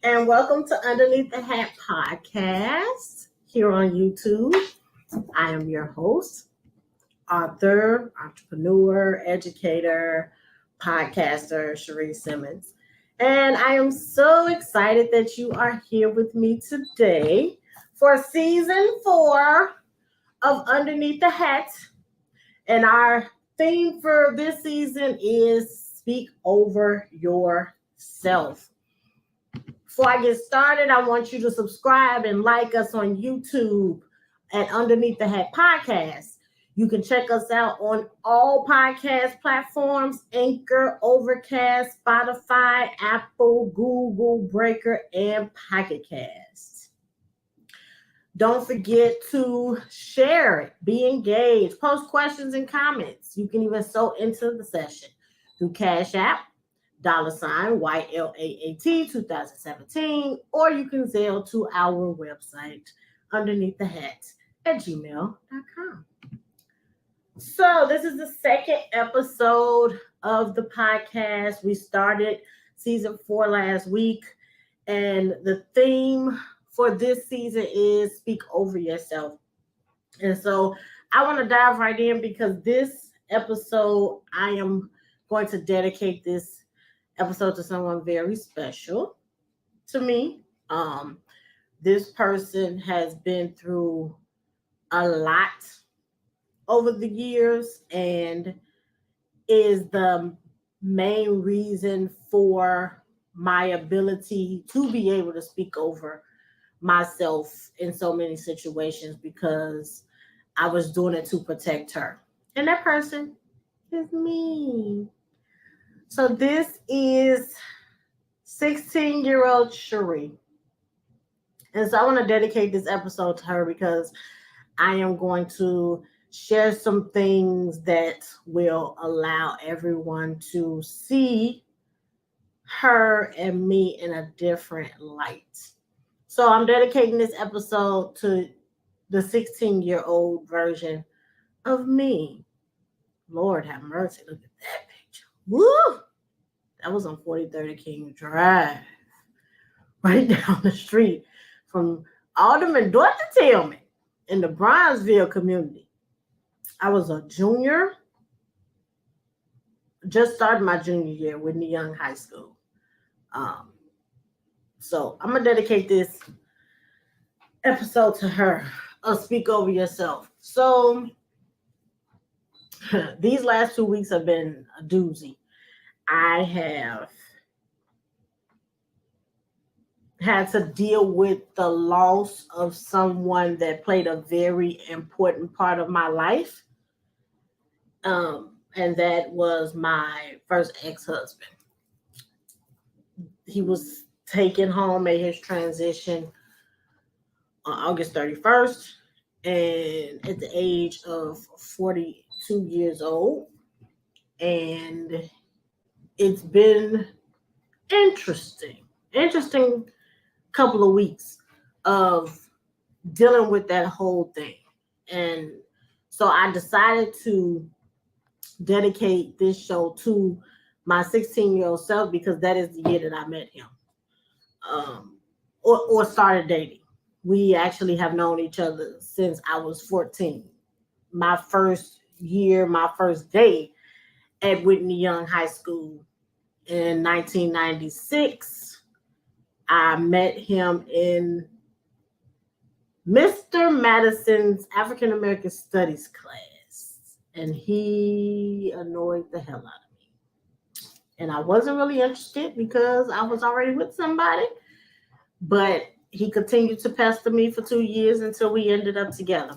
and welcome to Underneath the Hat podcast here on YouTube. I am your host, author, entrepreneur, educator, podcaster, Cherie Simmons. And I am so excited that you are here with me today for season 4 of Underneath the Hat. And our theme for this season is Speak Over Yourself. Before I get started, I want you to subscribe and like us on YouTube at Underneath the Hat Podcast. You can check us out on all podcast platforms: Anchor, Overcast, Spotify, Apple, Google, Breaker, and Pocket Cast. Don't forget to share it, be engaged, post questions and comments. You can even sew into the session through Cash App, $YLAAT 2017, or you can Zelle to our website, underneath the hat at gmail.com. So this is the second episode of the podcast. We started season 4 last week, and the theme for this season is Speak Over Yourself. And so I want to dive right in because this episode, I am going to dedicate this episode to someone very special to me. This person has been through a lot over the years and is the main reason for my ability to be able to speak over myself in so many situations, because I was doing it to protect her. And that person is me. So this is 16-year-old Cherie. And so I want to dedicate this episode to her because I am going to share some things that will allow everyone to see her and me in a different light. So I'm dedicating this episode to the 16-year-old version of me. Lord have mercy. Look at that picture. Woo! That was on 4030 King Drive. Right down the street from Alderman Dorothy Tillman in the Bronzeville community. I was a junior. Just started my junior year with Whitney Young High School. So I'm going to dedicate this episode to her. Speak Over Yourself. So these last 2 weeks have been a doozy. I have had to deal with the loss of someone that played a very important part of my life. And that was my first ex-husband. He was taken home, made his transition on August 31st, and at the age of 42 years old. And it's been interesting couple of weeks of dealing with that whole thing. And so I decided to dedicate this show to my 16-year-old self, because that is the year that I met him, or started dating. We actually have known each other since I was 14. My first year, my first day at Whitney Young High School in 1996, I met him in Mr. Madison's African American Studies class, and he annoyed the hell out of me. And I wasn't really interested because I was already with somebody, but he continued to pester me for 2 years until we ended up together.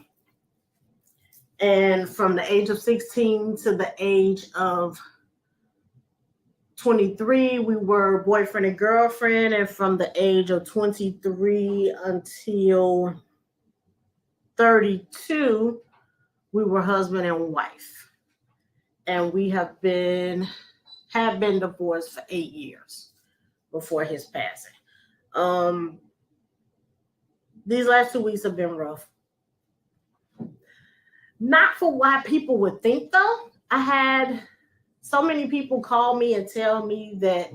And from the age of 16 to the age of 23, we were boyfriend and girlfriend. And from the age of 23 until 32, we were husband and wife. And we have been divorced for 8 years before his passing. These last 2 weeks have been rough. Not for what people would think, though. I had so many people call me and tell me that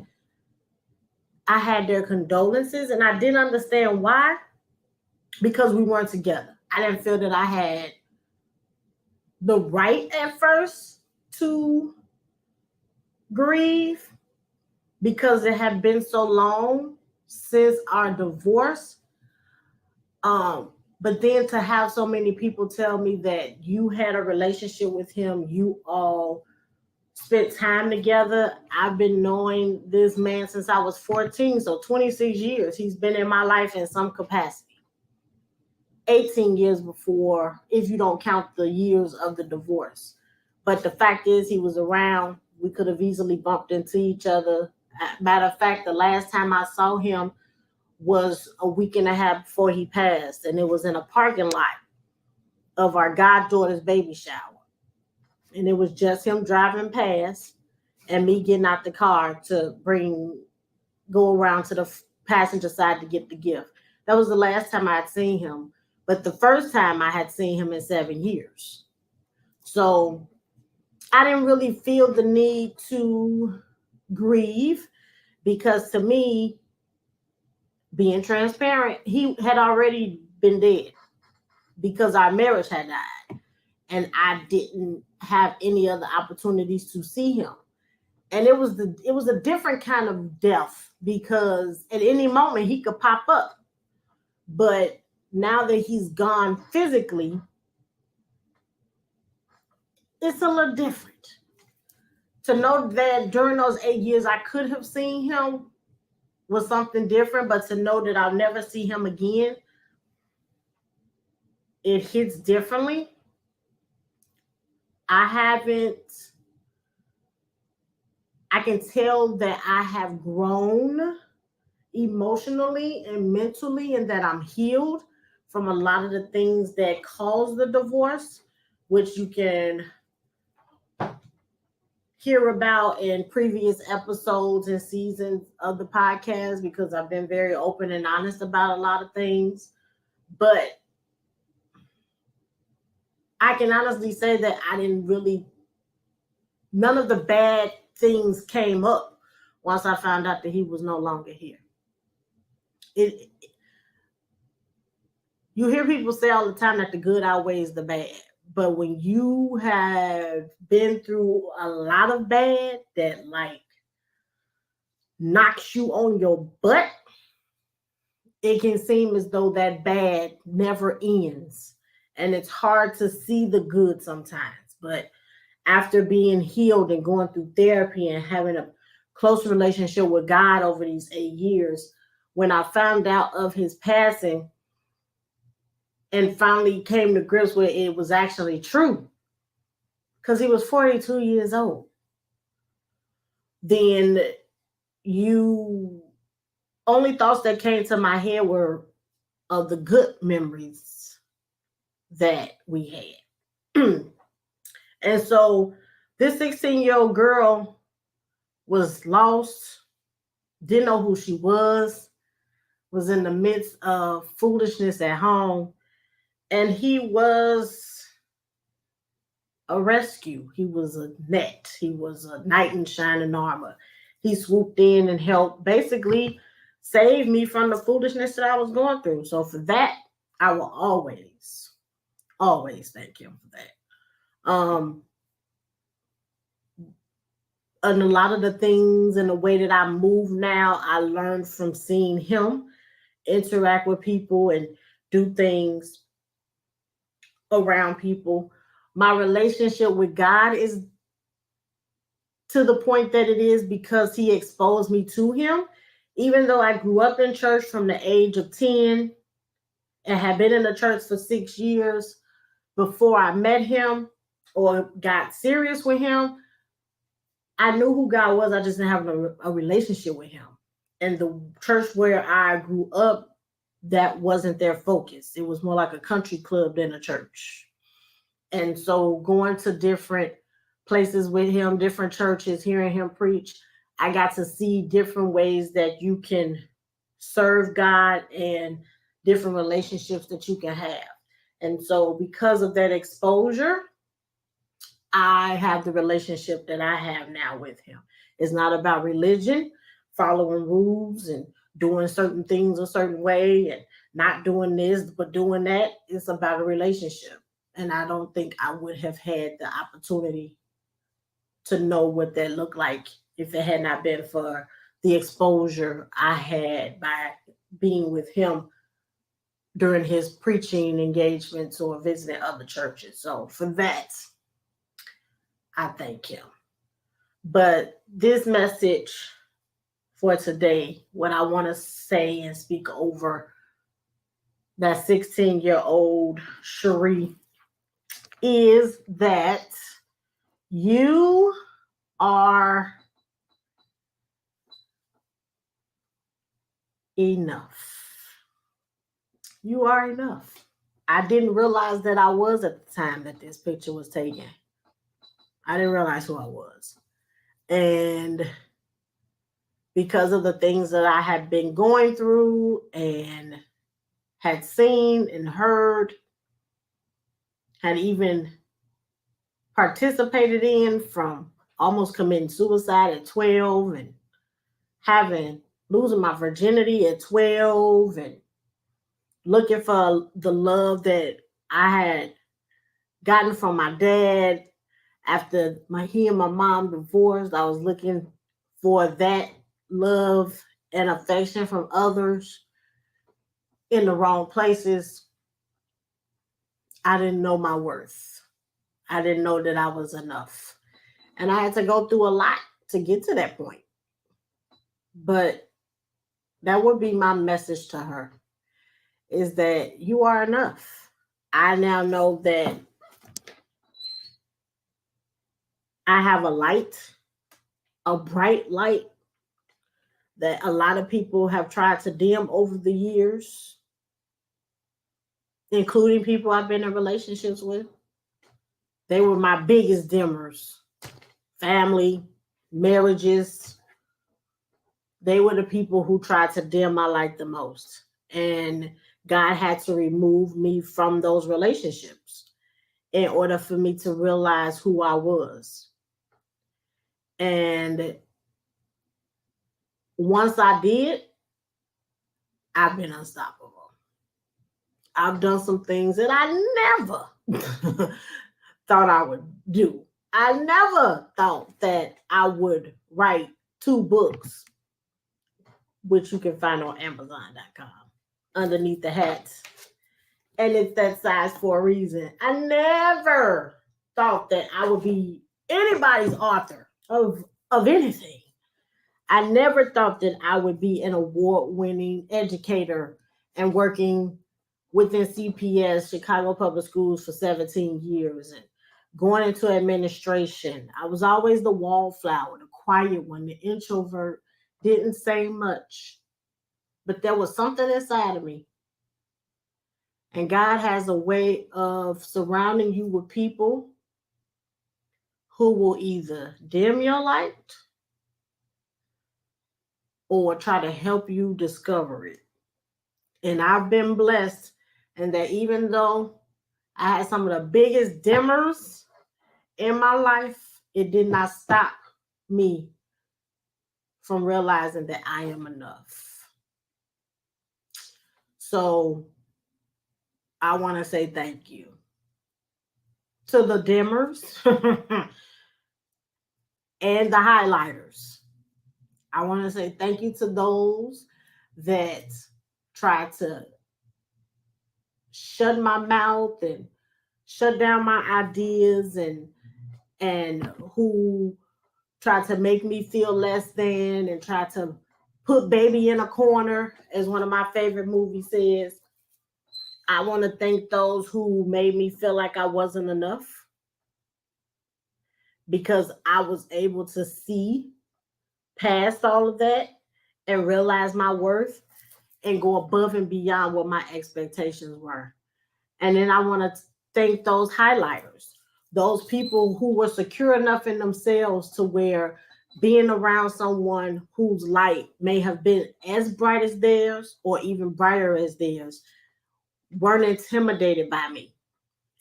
I had their condolences, and I didn't understand why, because we weren't together. I didn't feel that I had the right at first to grieve because it had been so long since our divorce. But then to have so many people tell me that you had a relationship with him, you all spent time together. I've been knowing this man since I was 14, so 26 years. He's been in my life in some capacity. 18 years before, if you don't count the years of the divorce. But the fact is, he was around. We could have easily bumped into each other. Matter of fact, the last time I saw him was a week and a half before he passed, and it was in a parking lot of our goddaughter's baby shower. And it was just him driving past and me getting out the car to go around to the passenger side to get the gift. That was the last time I had seen him, but the first time I had seen him in 7 years. So I didn't really feel the need to grieve because, to me, being transparent, he had already been dead because our marriage had died, and I didn't have any other opportunities to see him. And it was a different kind of death because at any moment he could pop up. But now that he's gone physically, it's a little different. To know that during those 8 years I could have seen him was something different, but to know that I'll never see him again, it hits differently. I can tell that I have grown emotionally and mentally, and that I'm healed from a lot of the things that caused the divorce, which you can hear about in previous episodes and seasons of the podcast, because I've been very open and honest about a lot of things. But I can honestly say that none of the bad things came up once I found out that he was no longer here. You hear people say all the time that the good outweighs the bad. But when you have been through a lot of bad that knocks you on your butt, it can seem as though that bad never ends. And it's hard to see the good sometimes. But after being healed and going through therapy and having a close relationship with God over these 8 years, when I found out of his passing and finally came to grips with it was actually true, because he was 42 years old, then only thoughts that came to my head were of the good memories that we had. And so this 16-year-old girl was lost, didn't know who she was in the midst of foolishness at home. And he was a rescue. He was a net. He was a knight in shining armor. He swooped in and helped basically save me from the foolishness that I was going through. So for that, I will always thank him for that. And a lot of the things and the way that I move now, I learned from seeing him interact with people and do things around people. My relationship with God is to the point that it is because he exposed me to him. Even though I grew up in church from the age of 10 and had been in the church for 6 years before I met him or got serious with him, I knew who God was. I just didn't have a relationship with him. And the church where I grew up, that wasn't their focus. It was more like a country club than a church. And so going to different places with him, different churches, hearing him preach, I got to see different ways that you can serve God and different relationships that you can have. And so because of that exposure, I have the relationship that I have now with him. It's not about religion. following rules and doing certain things a certain way and not doing this but doing that. It's about a relationship. And I don't think I would have had the opportunity to know what that looked like if it had not been for the exposure I had by being with him during his preaching engagements or visiting other churches. So for that, I thank him. But this message for today, what I want to say and speak over that 16-year-old Cherie is that you are enough. You are enough. I didn't realize that I was at the time that this picture was taken. I didn't realize who I was. And because of the things that I had been going through and had seen and heard, had even participated in, from almost committing suicide at 12 and losing my virginity at 12 and looking for the love that I had gotten from my dad after he and my mom divorced. I was looking for that love and affection from others in the wrong places. I didn't know my worth. I didn't know that I was enough. And I had to go through a lot to get to that point. But that would be my message to her, is that you are enough. I now know that I have a light, a bright light that a lot of people have tried to dim over the years, including people I've been in relationships with. They were my biggest dimmers. Family, marriages. They were the people who tried to dim my light the most. And God had to remove me from those relationships in order for me to realize who I was. And once I did, I've been unstoppable. I've done some things that I never thought I would do. I never thought that I would write 2 books, which you can find on Amazon.com, underneath the hat. And it's that size for a reason. I never thought that I would be anybody's author of anything. I never thought that I would be an award-winning educator and working within CPS, Chicago Public Schools, for 17 years and going into administration. I was always the wallflower, the quiet one, the introvert, didn't say much. But there was something inside of me. And God has a way of surrounding you with people who will either dim your light or try to help you discover it. And I've been blessed, and that even though I had some of the biggest dimmers in my life, it did not stop me from realizing that I am enough. So I want to say thank you to the dimmers and the highlighters. I want to say thank you to those that try to shut my mouth and shut down my ideas and who try to make me feel less than and try to put baby in a corner, as one of my favorite movies says. I want to thank those who made me feel like I wasn't enough, because I was able to see past all of that and realize my worth and go above and beyond what my expectations were. And then I want to thank those highlighters, those people who were secure enough in themselves to where being around someone whose light may have been as bright as theirs or even brighter as theirs weren't intimidated by me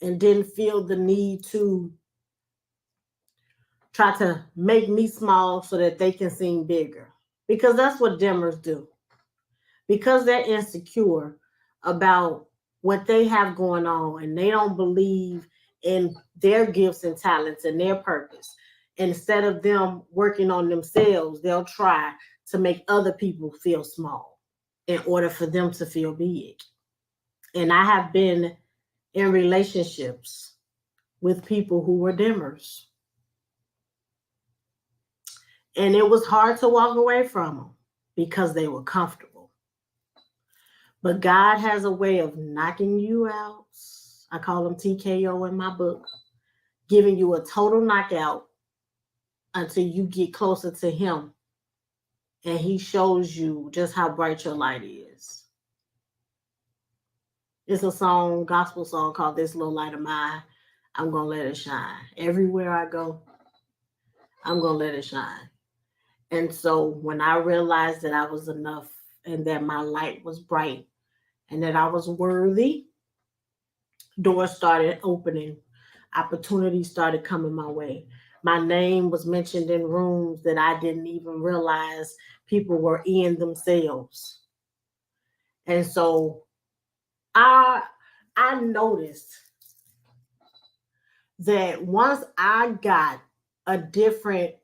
and didn't feel the need to try to make me small so that they can seem bigger. because that's what dimmers do. Because they're insecure about what they have going on and they don't believe in their gifts and talents and their purpose. Instead of them working on themselves, they'll try to make other people feel small in order for them to feel big. And I have been in relationships with people who were dimmers. And it was hard to walk away from them because they were comfortable. But God has a way of knocking you out. I call them TKO in my book, giving you a total knockout until you get closer to Him. And He shows you just how bright your light is. It's a song, gospel song called This Little Light of Mine. I'm going to let it shine. Everywhere I go, I'm going to let it shine. And so when I realized that I was enough and that my light was bright and that I was worthy, doors started opening. Opportunities started coming my way. My name was mentioned in rooms that I didn't even realize people were in themselves. And so I noticed that once I got a different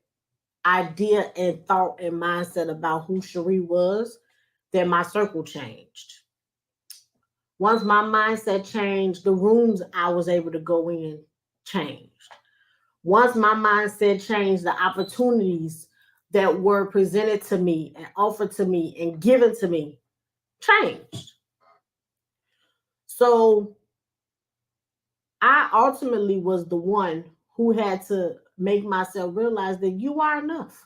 idea and thought and mindset about who Cherie was, then my circle changed. Once my mindset changed, the rooms I was able to go in changed. Once my mindset changed, the opportunities that were presented to me and offered to me and given to me changed. So I ultimately was the one who had to make myself realize that you are enough.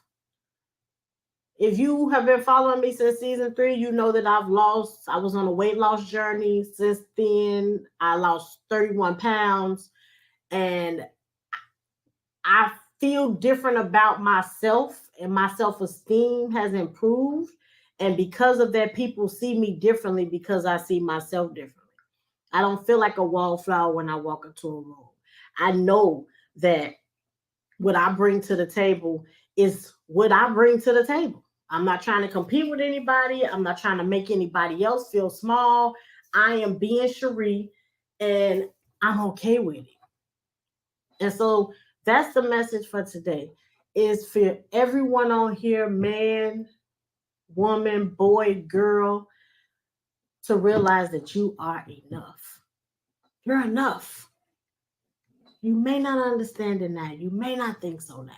If you have been following me since season 3, you know that I was on a weight loss journey. Since then, I lost 31 pounds and I feel different about myself and my self-esteem has improved. And because of that, people see me differently because I see myself differently. I don't feel like a wallflower when I walk into a room. I know that what I bring to the table is what I bring to the table. I'm not trying to compete with anybody. I'm not trying to make anybody else feel small. I am being Cherie and I'm okay with it. And so that's the message for today, is for everyone on here, man, woman, boy, girl, to realize that you are enough. You're enough. You may not understand it now. You may not think so now,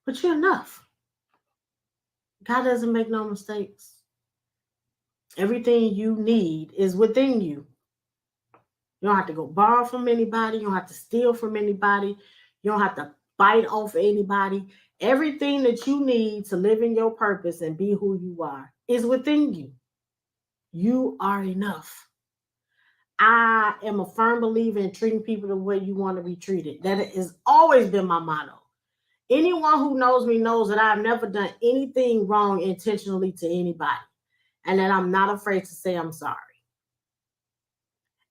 but you're enough. God doesn't make no mistakes. Everything you need is within you. You don't have to go borrow from anybody. You don't have to steal from anybody. You don't have to bite off anybody. Everything that you need to live in your purpose and be who you are is within you. You are enough. I am a firm believer in treating people the way you want to be treated. That has always been my motto. Anyone who knows me knows that I've never done anything wrong intentionally to anybody, and that I'm not afraid to say I'm sorry.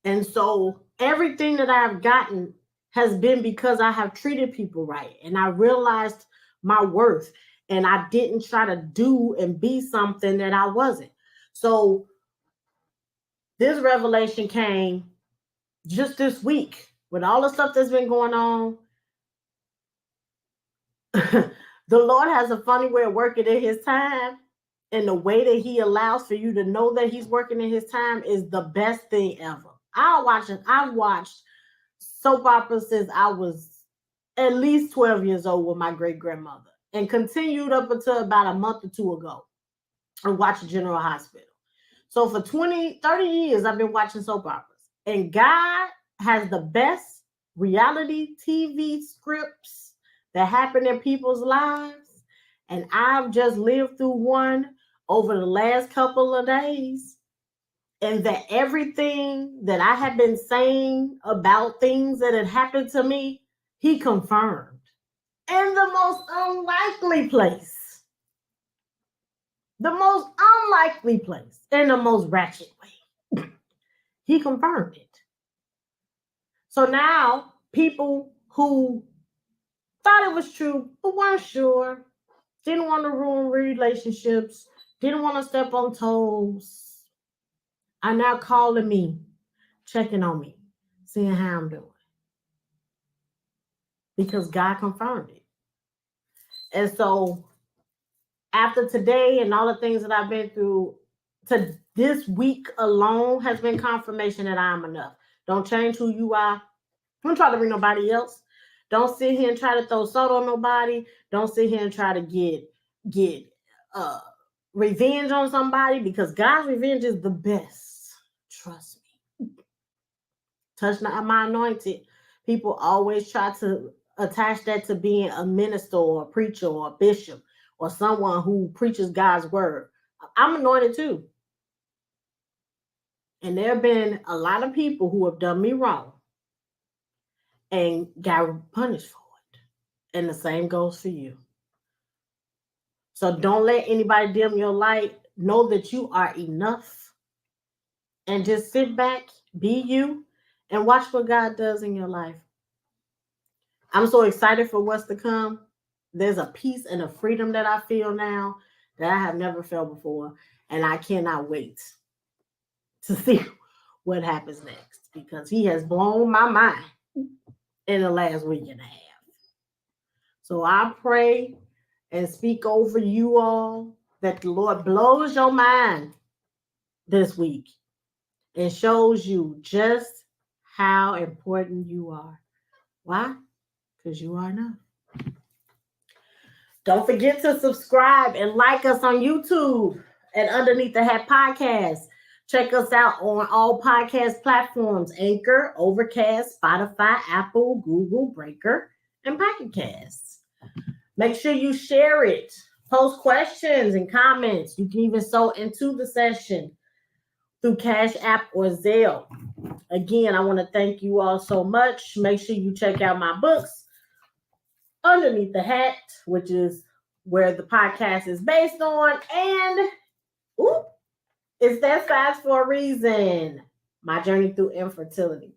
And so everything that I've gotten has been because I have treated people right, and I realized my worth, and I didn't try to do and be something that I wasn't. So this revelation came just this week with all the stuff that's been going on. The Lord has a funny way of working in His time, and the way that He allows for you to know that He's working in His time is the best thing ever. I've watched soap operas since I was at least 12 years old with my great grandmother, and continued up until about a month or two ago, and watched General Hospital. So for 20, 30 years, I've been watching soap operas, and God has the best reality TV scripts that happen in people's lives. And I've just lived through one over the last couple of days. And that everything that I have been saying about things that had happened to me, He confirmed in the most unlikely place. The most unlikely place, in the most ratchet way. He confirmed it. So now people who thought it was true but weren't sure, didn't want to ruin relationships, didn't want to step on toes, are now calling me, checking on me, seeing how I'm doing. Because God confirmed it. And so after today and all the things that I've been through, to this week alone has been confirmation that I'm enough. Don't change who you are. Don't try to bring nobody else. Don't sit here and try to throw salt on nobody. Don't sit here and try to get revenge on somebody, because God's revenge is the best. Trust me. Touch not my anointed. People always try to attach that to being a minister or a preacher or a bishop or someone who preaches God's word. I'm anointed too. And there have been a lot of people who have done me wrong and got punished for it. And the same goes for you. So don't let anybody dim your light. Know that you are enough. And just sit back, be you, and watch what God does in your life. I'm so excited for what's to come. There's a peace and a freedom that I feel now that I have never felt before. And I cannot wait to see what happens next, because he has blown my mind in the last week and a half. So I pray and speak over you all that the Lord blows your mind this week and shows you just how important you are. Why? Because you are enough. Don't forget to subscribe and like us on YouTube at Underneath the Hat Podcast. Check us out on all podcast platforms: Anchor, Overcast, Spotify, Apple, Google, Breaker, and Pocket Casts. Make sure you share it. Post questions and comments. You can even sew into the session through Cash App or Zelle. Again, I want to thank you all so much. Make sure you check out my books, Underneath the Hat, which is where the podcast is based on, and it's that size for a reason. My journey through infertility.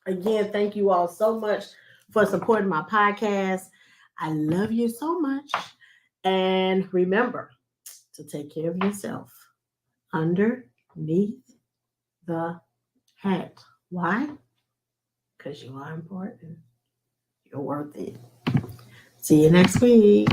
Again, thank you all so much for supporting my podcast. I love you so much. And remember to take care of yourself underneath the hat. Why? Because you are important. You're worth it. See you next week.